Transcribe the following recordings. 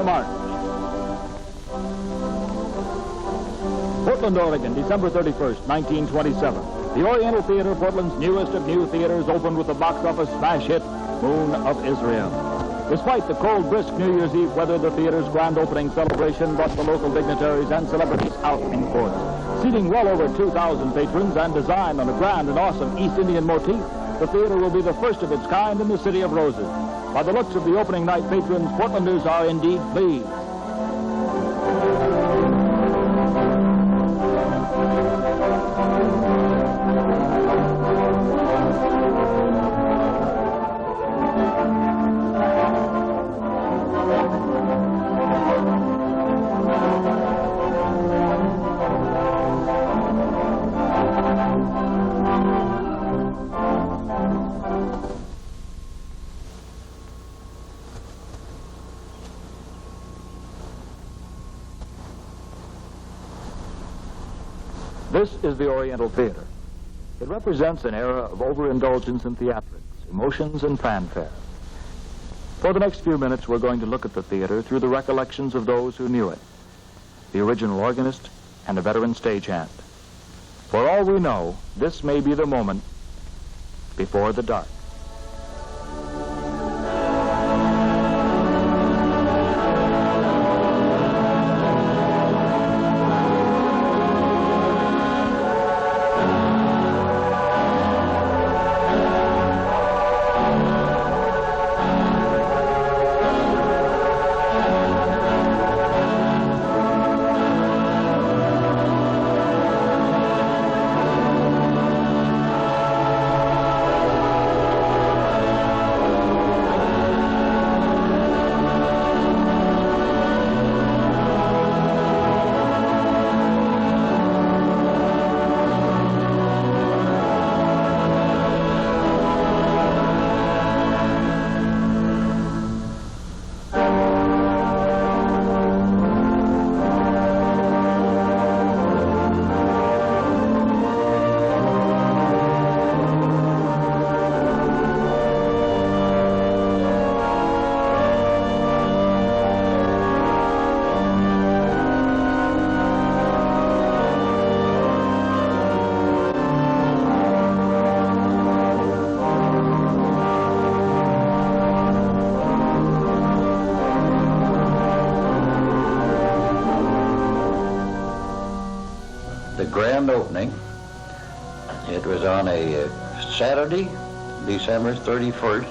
march. Portland, Oregon, December 31st, 1927. The Oriental Theater, Portland's newest of new theaters, opened with the box office smash hit, Moon of Israel. Despite the cold, brisk New Year's Eve weather, the theater's grand opening celebration brought the local dignitaries and celebrities out in force. Seating well over 2,000 patrons and designed on a grand and awesome East Indian motif, the theater will be the first of its kind in the City of Roses. By the looks of the opening night patrons, Portlanders are indeed pleased. This is the Oriental Theater. It represents an era of overindulgence in theatrics, emotions, and fanfare. For the next few minutes, we're going to look at the theater through the recollections of those who knew it, the original organist and a veteran stagehand. For all we know, this may be the moment before the dark. Grand opening. It was on a Saturday, December 31st,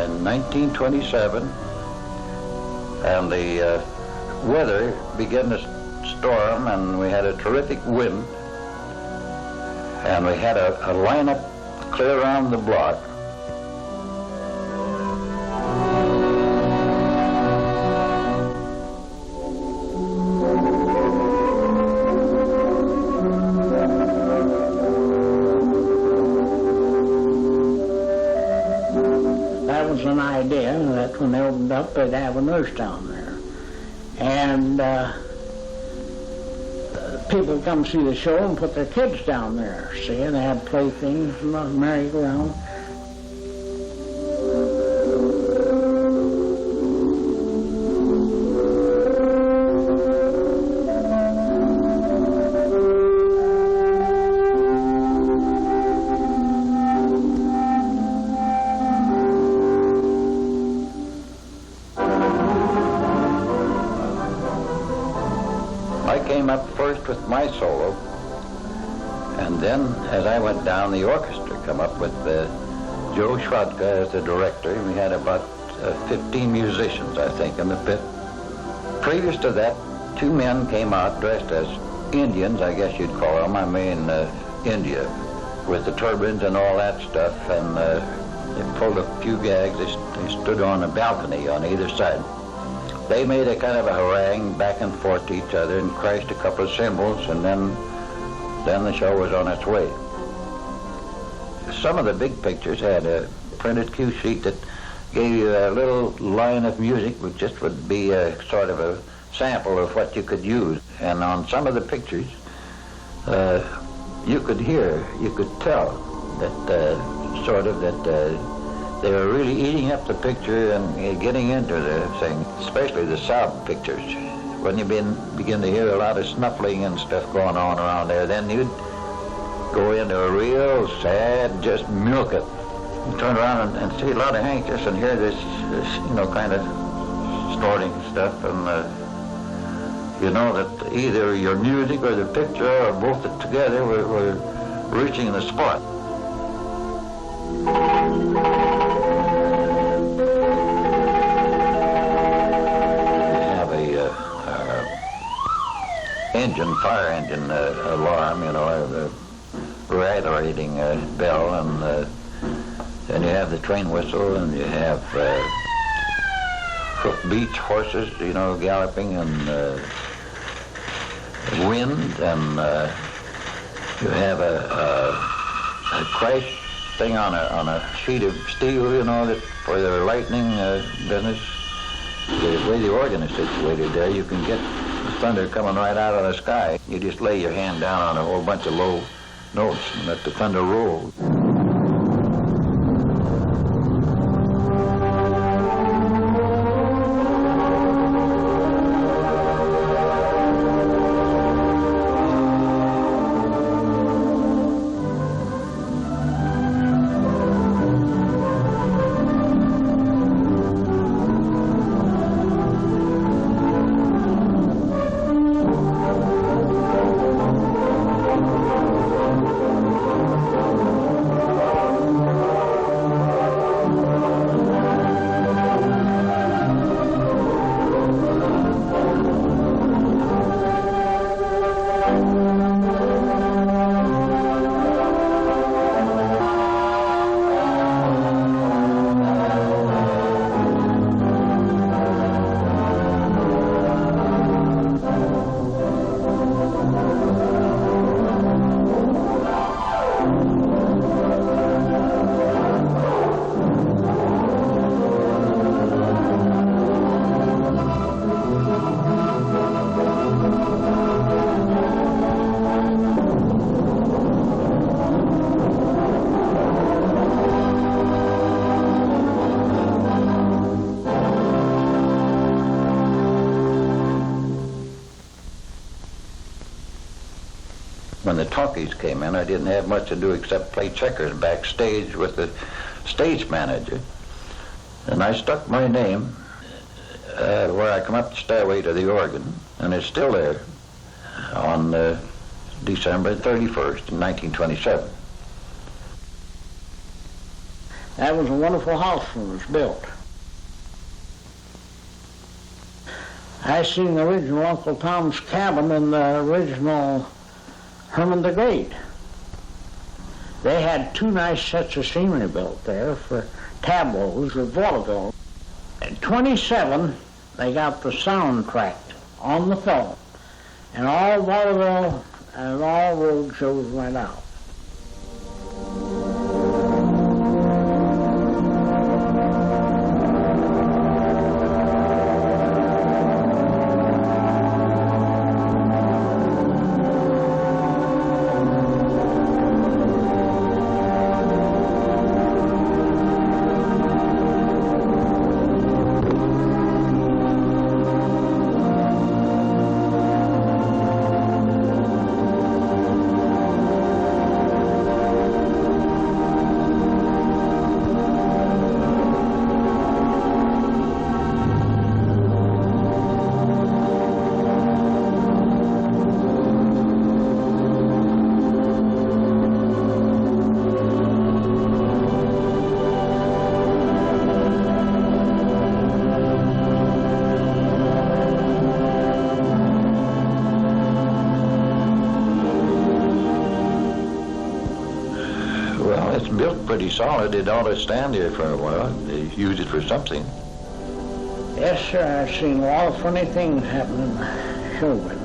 in 1927, and the weather began to storm, and we had a terrific wind, and we had a lineup clear around the block. An idea that when they opened up, they'd have a nurse down there, and people come see the show and put their kids down there. See, and they had playthings and a merry-go-round. Up first with my solo, and then as I went down, the orchestra come up with Joe Schwadka as the director, and we had about 15 musicians, I think, in the pit. Previous to that, two men came out dressed as Indians, I guess you'd call them. I mean India, with the turbans and all that stuff, and they pulled a few gags. They stood on a balcony on either side. They made a kind of a harangue back and forth to each other and crashed a couple of cymbals, and then the show was on its way. Some of the big pictures had a printed cue sheet that gave you a little line of music, which just would be a sort of a sample of what you could use. And on some of the pictures, you could hear, you could tell that They were really eating up the picture and getting into the thing, especially the South pictures. When you begin to hear a lot of snuffling and stuff going on around there, then you'd go into a real sad, just milk it. You turn around and see a lot of handkerchiefs and hear this kind of snorting stuff, and you know that either your music or the picture or both together were reaching the spot. Fire engine alarm, a rattling bell, and then you have the train whistle, and you have hoofbeats, horses, galloping, and wind, and you have a crash thing on a sheet of steel, that for the lightning business. The way the organ is situated there, you can get thunder coming right out of the sky. You just lay your hand down on a whole bunch of low notes and let the thunder roll. When the talkies came in, I didn't have much to do except play checkers backstage with the stage manager. And I stuck my name where I come up the stairway to the organ, and it's still there on December 31st, 1927. That was a wonderful house when it was built. I seen the original Uncle Tom's Cabin in the original Herman the Great. They had two nice sets of scenery built there for tableaus with vaudeville. At 27, they got the soundtrack on the film, and all vaudeville and all road shows went out. Built pretty solid. It ought to stand here for a while. They use it for something. Yes, sir. I've seen a lot of funny things happen in the show.